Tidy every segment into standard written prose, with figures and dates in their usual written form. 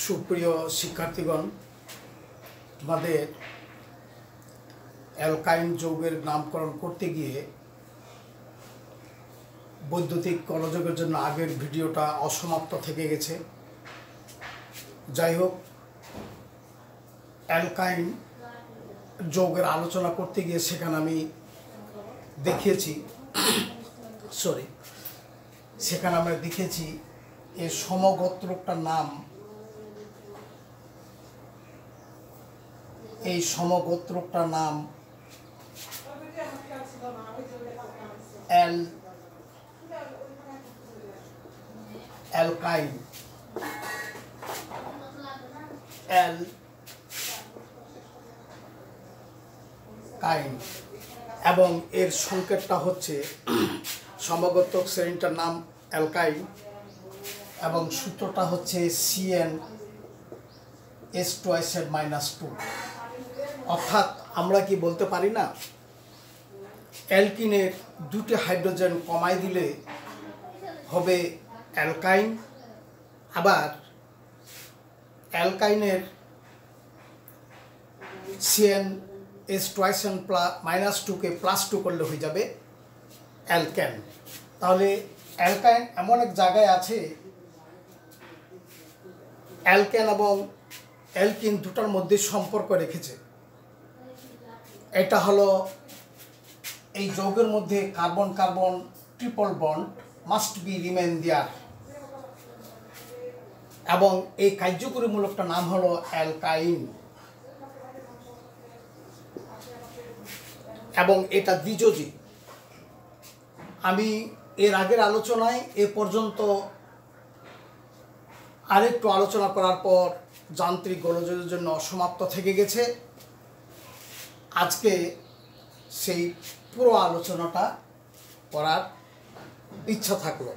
সুপ্রিয় শিক্ষার্থীগণ, আমাদের অ্যালকাইন যৌগের নামকরণ করতে গিয়ে বৈদ্যুতিক গোলযোগের জন্য আগের ভিডিওটা অসমাপ্ত থেকে গেছে। যাই হোক, অ্যালকাইন যৌগের আলোচনা করতে গিয়ে সেখানে আমি দেখিয়েছি আমরা দেখেছি এর সমগোত্রকটার নাম, এই সমগোত্রকটার নাম অ্যালকাইন। এবং এর সংকেতটা হচ্ছে সমগোত্রক শ্রেণীটার নাম অ্যালকাইন এবং সূত্রটা হচ্ছে CnH2 অর্থাৎ আমরা কি বলতে পারি না, অ্যালকিনের দুটি হাইড্রোজেন কমাই দিলে হবে অ্যালকাইন, আবার অ্যালকাইনের CnH2-কে +2 করলে হয়ে যাবে অ্যালকেন। তাহলে অ্যালকাইন এমন এক জায়গায় আছে, অ্যালকেন এবং অ্যালকিন দুটার মধ্যে সম্পর্ক রেখেছে। এটা হলো এই যৌগের মধ্যে carbon carbon triple bond must be remain there, এবং এই কার্যকরী মূলকটার নাম হলো অ্যালকাইন, এবং এটা দ্বিযোজী। আমি এর আগের আলোচনায় এ পর্যন্ত আরেকটু আলোচনা করার পর যান্ত্রিক গোলযোগের জন্য অসমাপ্ত থেকে গেছে। আজকে সেই পুরো আলোচনাটা করার ইচ্ছা থাকলো।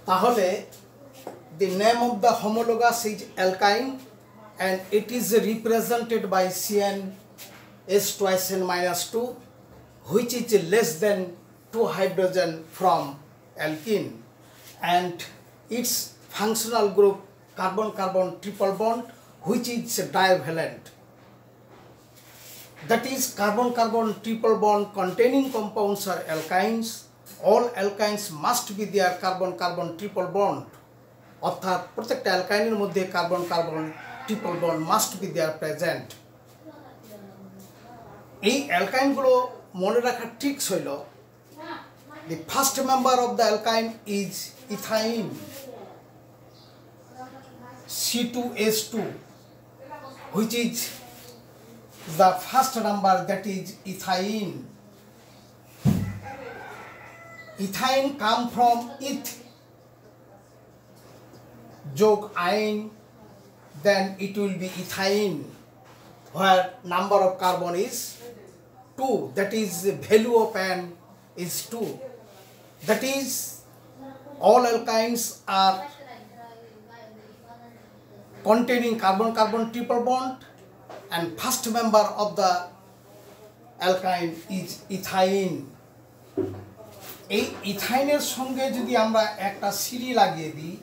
তাহলে the name of the homologous is alkyne and it is represented by CnH2 which is less than 2 hydrogen from alkene, and its functional group carbon carbon triple bond which is divalent, that is carbon carbon triple bond containing compounds are alkynes. All alkynes must be their carbon carbon triple bond, অর্থাৎ প্রত্যেকটা অ্যালকাইনের মধ্যে carbon carbon triple bond must be there present. এই অ্যালকাইনগুলো মনে রাখার tricks হইল, the first member of the alkyne is ethyne, C2H2, which is the first number, that is ethyne. Ethyne come from eth jog ain, then it will be ethyne, where number of carbon is 2, that is the value of N is 2. That is all alkynes are containing carbon carbon triple bond, and first member of the alkyne is ethyne. এই ইথাইনের সঙ্গে যদি আমরা একটা সিরি লাগিয়ে দিই,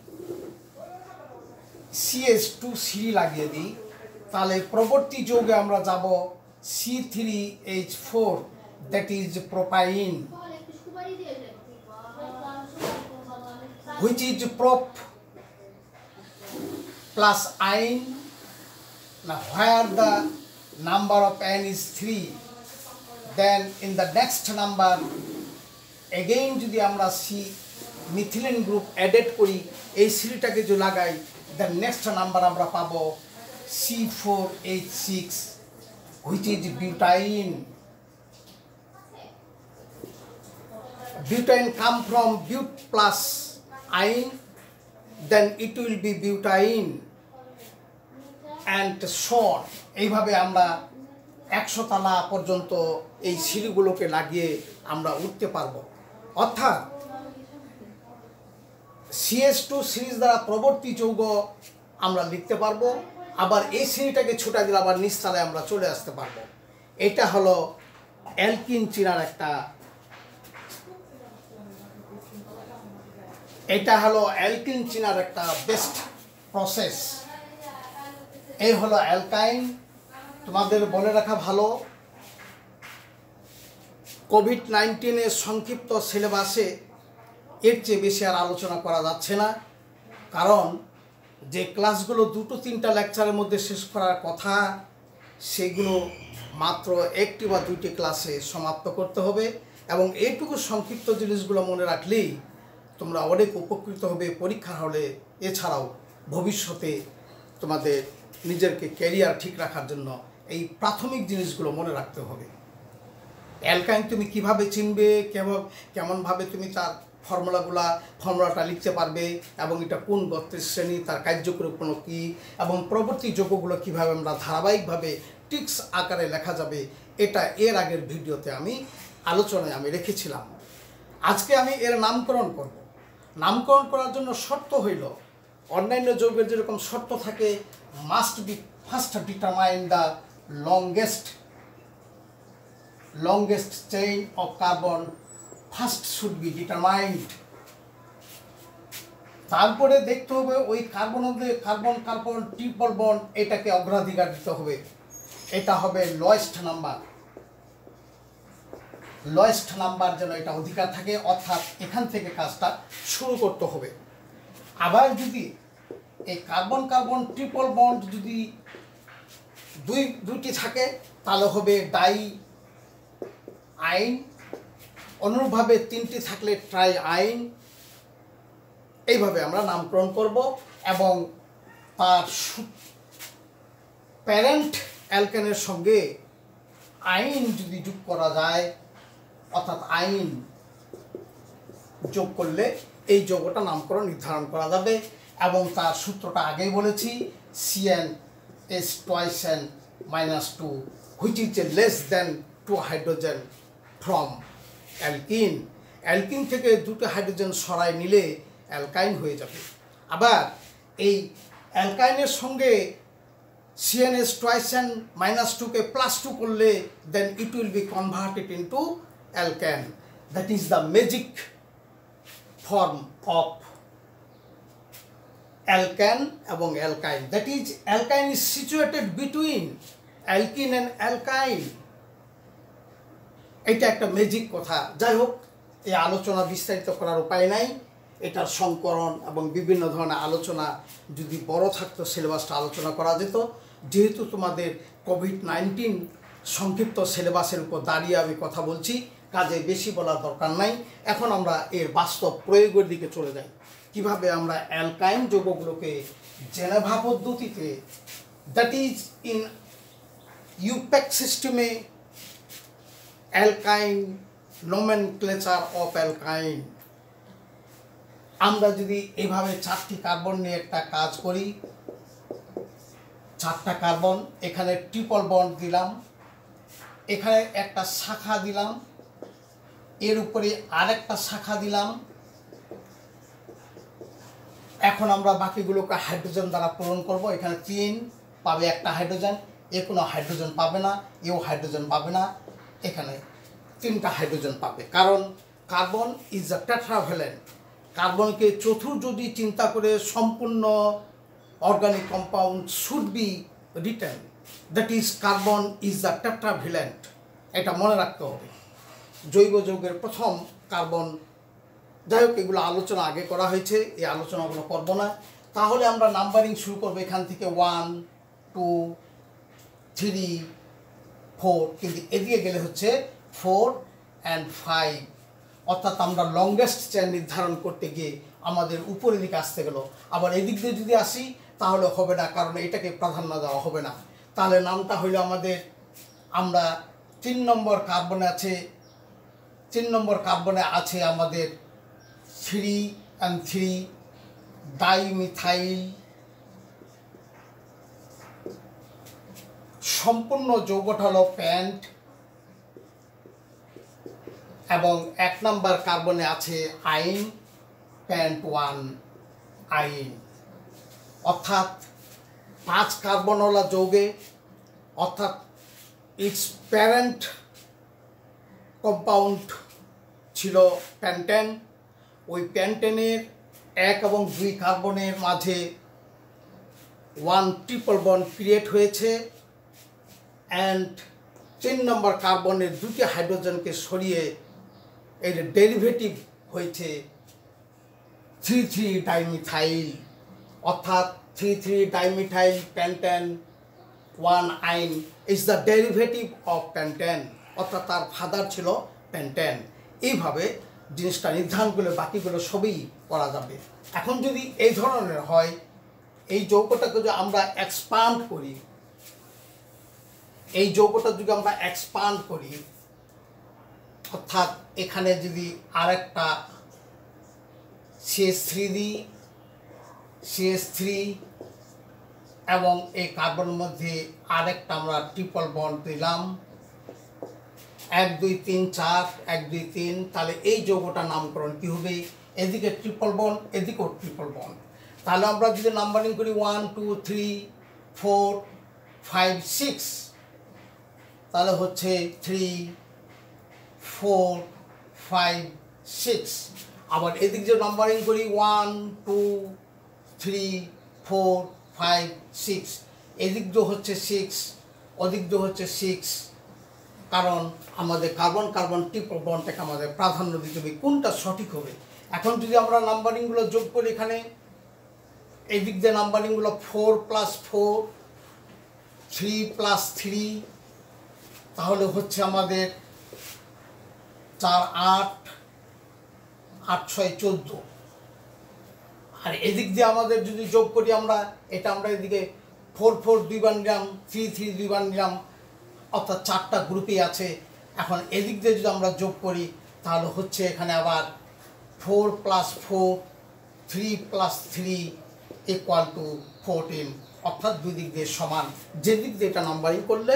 CH2 সিরি লাগিয়ে দিই, তাহলে পরবর্তী যৌগে আমরা যাব C3H4, that is propyne, which is prop plus ine. Now where the number of N is 3, then in the next number again যদি আমরা সি মিথিলিন গ্রুপ অ্যাডেড করি, এই সিরিটাকে যদি লাগাই, the next number আমরা পাবো C4H6, which is butane. Butane come from but plus ine, then it will be butane, and so on. এইভাবে আমরা 100 তলা পর্যন্ত এই সিরিগুলোকে লাগিয়ে আমরা উঠতে পারবো। অর্থাৎ CH2 সিরিজ দ্বারা প্রবর্তী যৌগ আমরা লিখতে পারবো, আবার এই শ্রেণীটাকে ছুটা দিলে আবার নিচতলায় আমরা চলে আসতে পারবো। এটা হলো অ্যালকিন চেনার একটা, এটা হলো অ্যালকিন চেনার একটা বেস্ট প্রসেস। এই হলো অ্যালকাইন। তোমাদের বলে রাখা ভালো, কোভিড-19 সংক্ষিপ্ত সিলেবাসে এর চেয়ে বেশি আর আলোচনা করা যাচ্ছে না, কারণ যে ক্লাসগুলো 2-3টা লেকচারের মধ্যে শেষ করার কথা সেগুলো মাত্র 1টি বা 2টি ক্লাসে সমাপ্ত করতে হবে। এবং এইটুকু সংক্ষিপ্ত জিনিসগুলো মনে রাখলেই তোমরা অনেক উপকৃত হবে পরীক্ষার হলে, এছাড়াও ভবিষ্যতে তোমাদের নিজেকে ক্যারিয়ার ঠিক রাখার জন্য এই প্রাথমিক জিনিসগুলো মনে রাখতে হবে। অ্যালকাইন তুমি কিভাবে চিনবে, কেমনভাবে তুমি তার ফর্মুলাটা লিখতে পারবে, এবং এটা কোন গোত্রের শ্রেণী, তার কার্যকরী কী, এবং পরবর্তী যোগগুলো কীভাবে আমরা ধারাবাহিকভাবে টিক্স আকারে লেখা যাবে, এটা এর আগের ভিডিওতে আলোচনায় আমি রেখেছিলাম। আজকে আমি এর নামকরণ করব। নামকরণ করার জন্য শর্ত হইল, অন্যান্য যৌগের যেরকম শর্ত থাকে, must be first determine the longest chain of carbon first should be determined. তারপরে দেখতে হবে ওই কার্বন ট্রিপল বন্ড, এটাকে অগ্রাধিকার দিতে হবে। এটা হবে লোয়েস্ট নাম্বার যেন এটা অধিকার থাকে, অর্থাৎ এখান থেকে কাজটা শুরু করতে হবে। আবার যদি এই কার্বন ট্রিপল বন্ড যদি দুইটি থাকে তাহলে হবে ডাই আইন, অনুরূপভাবে 3টি থাকলে ট্রাই আইন। এইভাবে আমরা নামকরণ করব, এবং তার প্যারেন্ট অ্যালকেনের সঙ্গে আইন যদি যোগ করা যায়, অর্থাৎ আইন যোগ করলে এই যৌগটা নামকরণ নির্ধারণ করা যাবে। এবং তার সূত্রটা আগেই বলেছি, CnH twice n minus 2 which is less than 2 hydrogen from alkyne. Alkyne থেকে 2টি হাইড্রোজেন সরাই নিলে অ্যালকাইন হয়ে যাবে। আবার এই অ্যালকাইনের সঙ্গে CnH twice n minus 2 কে +2 করলে then it will be converted into alkane. That is the magic form of alkane এবং alkyne. That is, alkyne is situated between alkene and alkyne. এটা একটা ম্যাজিক কথা। যাই হোক, এই আলোচনা বিস্তারিত করার উপায় নাই। এটার সংকরণ এবং বিভিন্ন ধরনের আলোচনা যদি বড় থাকতো সিলেবাসটা আলোচনা করা যেত। যেহেতু তোমাদের কোভিড-19 সংক্ষিপ্ত সিলেবাসের উপর দাঁড়িয়ে আমি কথা বলছি, কাজে বেশি বলার দরকার নাই। এখন আমরা এর বাস্তব প্রয়োগের দিকে চলে যাই। কিভাবে আমরা অ্যালকাইন যৌগগুলোকে জেনেভা পদ্ধতিতে, দ্যাট ইজ ইন ইউপ্যাক সিস্টেমে, অ্যালকাইন নোমেনক্লেচার অফ অ্যালকাইন, আমরা যদি এভাবে 4টি কার্বন নিয়ে একটা কাজ করি, 4টা কার্বন, এখানে ট্রিপল বন্ড দিলাম, এখানে একটা শাখা দিলাম, এর উপরে আরেকটা শাখা দিলাম। এখন আমরা বাকিগুলোকে হাইড্রোজেন দ্বারা পূরণ করব। এখানে 3 পাবে একটা হাইড্রোজেন, এ কোনো হাইড্রোজেন পাবে না, এও হাইড্রোজেন পাবে না, এখানে 3টা হাইড্রোজেন পাবে, কারণ কার্বন ইজ আ টেট্রাভ্যালেন্ট। কার্বনকে যদি চিন্তা করে সম্পূর্ণ organic compound should be written, that is carbon is a টেট্রাভ্যালেন্ট। এটা মনে রাখতে হবে। জৈব যৌগের প্রথম কার্বন, যাই হোক, এগুলো আলোচনা আগে করা হয়েছে, এই আলোচনাগুলো করব না। তাহলে আমরা নাম্বারিং শুরু করবো এখান থেকে 1, 2, 3, 4, কিন্তু এদিকে গেলে হচ্ছে 4 and 5, অর্থাৎ আমরা লংগেস্ট চেইন নির্ধারণ করতে গিয়ে আমাদের উপরের দিকে আসতে গেল। আবার এদিক দিয়ে যদি আসি তাহলে হবে না, কারণ এটাকে প্রাধান্য দেওয়া হবে না। তাহলে নামটা হইল আমাদের, আমরা 3 নম্বর কার্বনে আছে আমাদের 3 and 3 ডাইমিথাইল। সম্পূর্ণ যৌগটা হলো প্যান্ট, এবং 1 নম্বর কার্বনে আছে আইন, প্যান্ট 1 আইন। অর্থাৎ 5 কার্বনওয়ালা যৌগে, অর্থাৎ ইটস প্যারেন্ট কম্পাউন্ড ছিল প্যান্টেন। ওই প্যান্টেনের 1 এবং 2 কার্বনের মাঝে 1 ট্রিপল বন্ড ক্রিয়েট হয়েছে, অ্যান্ড 3 নম্বর কার্বনের 2টি হাইড্রোজেনকে সরিয়ে এর ডেরিভেটিভ হয়েছে 3,3 ডাইমিথাইল, অর্থাৎ 3,3 ডাইমিথাইল প্যান্টেন 1 আইন ইজ দ্য ডেরিভেটিভ অফ প্যান্টেন, অর্থাৎ তার ফাদার ছিল প্যান্টেন। এইভাবে জিনিসটা নির্ধারণ করলে বাকিগুলো সবই করা যাবে। এখন যদি এই ধরনের হয়, এই যৌগটাকে যদি আমরা এক্সপান্ড করি, এই যৌগটা যদি আমরা এক্সপান্ড করি, অর্থাৎ এখানে যদি আরেকটা CH3 দিই, CH3 এবং এই কার্বনের মধ্যে আরেকটা আমরা ট্রিপল বন্ড দিলাম, 1 2 3 4 1 2 3, তাহলে এই যৌগটার নামকরণ কি হবে? এদিকে ট্রিপল বন্ড, এদিকেও ট্রিপল বন্ড। তাহলে আমরা যদি নাম্বারিং করি 1 2 3 4 5 6, তাহলে হচ্ছে 3 4 5 6। আবার এদিক যে নাম্বারিং করি 1 2 3 4 5 6, এদিক যে হচ্ছে 6, ওদিক যে হচ্ছে 6, কারণ আমাদের কার্বন কার্বন ট্রিপল বন্ডটাকে আমাদের প্রাধান্য দিতে হবে। কোনটা সঠিক হবে? এখন যদি আমরা নাম্বারিংগুলো যোগ করি, এখানে এই দিক দিয়ে নাম্বারিংগুলো 4 + 4 3 + 3, তাহলে হচ্ছে আমাদের 4 8 8 6 14। আর এদিক দিয়ে আমাদের যদি যোগ করি আমরা, এটা আমরা এদিকে 4 4 2বার নিলাম, 3 3 2বার নিলাম, অর্থাৎ 4টা গ্রুপই আছে। এখন এদিক দিয়ে যদি আমরা যোগ করি, তাহলে হচ্ছে এখানে আবার 4 + 4 3 + 3 = 14, অর্থাৎ দুই দিক দিয়ে সমান। যে দিক দিয়ে এটা নাম্বারিং করলে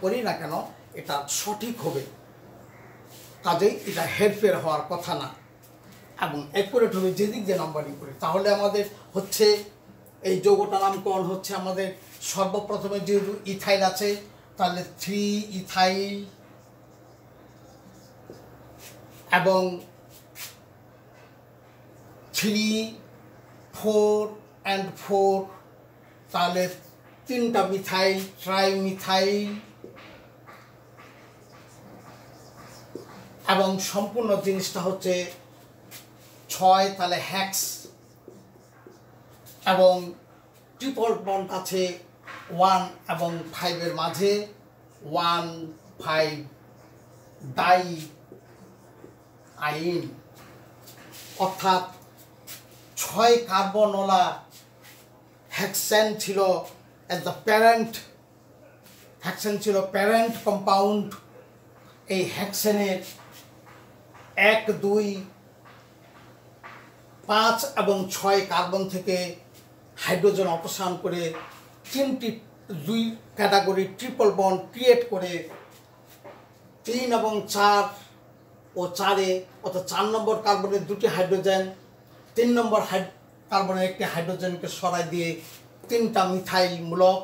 করি না কেন, এটা সঠিক হবে, কাজেই এটা হেরফের হওয়ার কথা না, এবং অ্যাকুরেট হবে যে দিক দিয়ে নাম্বারিং করি। তাহলে আমাদের হচ্ছে এই যৌগটার নামকরণ হচ্ছে আমাদের সর্বপ্রথমে যেহেতু ইথাইল আছে, তাহলে 3 ইথাইল এবং 3 4 and 4, তাহলে 3টা মিথাইল, ট্রাইমিথাইল, এবং সম্পূর্ণ জিনিসটা হচ্ছে 6, তাহলে হ্যাক্স, এবং ট্রিপল বন্ড আছে 1 এবং 5 এর মাঝে 1 5 ডাই আইন, অর্থাৎ 6 কার্বনওয়ালা হেক্সেন ছিল এজ দ্য প্যারেন্ট, হেক্সেন ছিল প্যারেন্ট কম্পাউন্ড। এই হেক্সেনের 1 2 5 এবং 6 কার্বন থেকে হাইড্রোজেন অপসারণ করে 3টি 2 ক্যাটাগরি ট্রিপল বন্ড ক্রিয়েট করে 3 এবং 4 ও 4-এ, অর্থাৎ 4 নম্বর কার্বনের 2টি হাইড্রোজেন, 3 নম্বর কার্বনের একটি হাইড্রোজেনকে সরাই দিয়ে 3টা মিথাইল মূলক,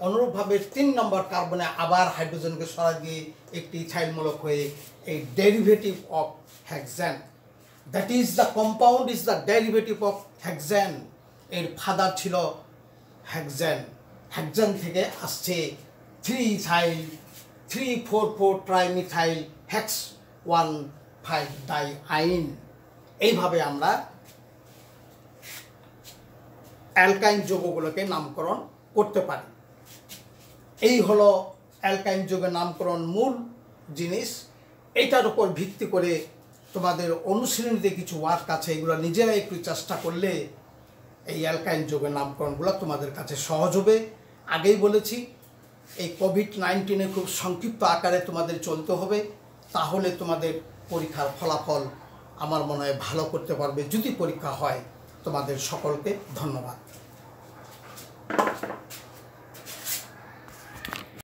অনুরূপভাবে 3 নম্বর কার্বনে আবার হাইড্রোজেনকে সরাই দিয়ে একটি ইথাইল মূলক হয়ে এই derivative of hexane, that is the compound is the derivative of hexane. এর ফাদার ছিল হেক্সেন, হেক্সেন থেকে আসছে 3 ইথাইল 3 4 4 ট্রাইমিথাইল হেক্স 1 5 ডাই আইন। এইভাবে আমরা অ্যালকাইন যৌগগুলোকে নামকরণ করতে পারি। এই হলো অ্যালকাইন যৌগের নামকরণ মূল জিনিস। এটার উপর ভিত্তি করে তোমাদের অনুশীলনীতে কিছু ওয়ার্ক আছে, এগুলো নিজেরা একটু চেষ্টা করলে এই অ্যালকাইন যৌগের নামকরণগুলো তোমাদের কাছে সহজ হবে। আগেই বলেছি, এই কোভিড-19 খুব সংক্ষিপ্ত আকারে তোমাদের চলতে হবে, তাহলে তোমাদের পরীক্ষার ফলাফল আমার মনে হয় ভালো করতে পারবে, যদি পরীক্ষা হয়। তোমাদের সকলকে ধন্যবাদ।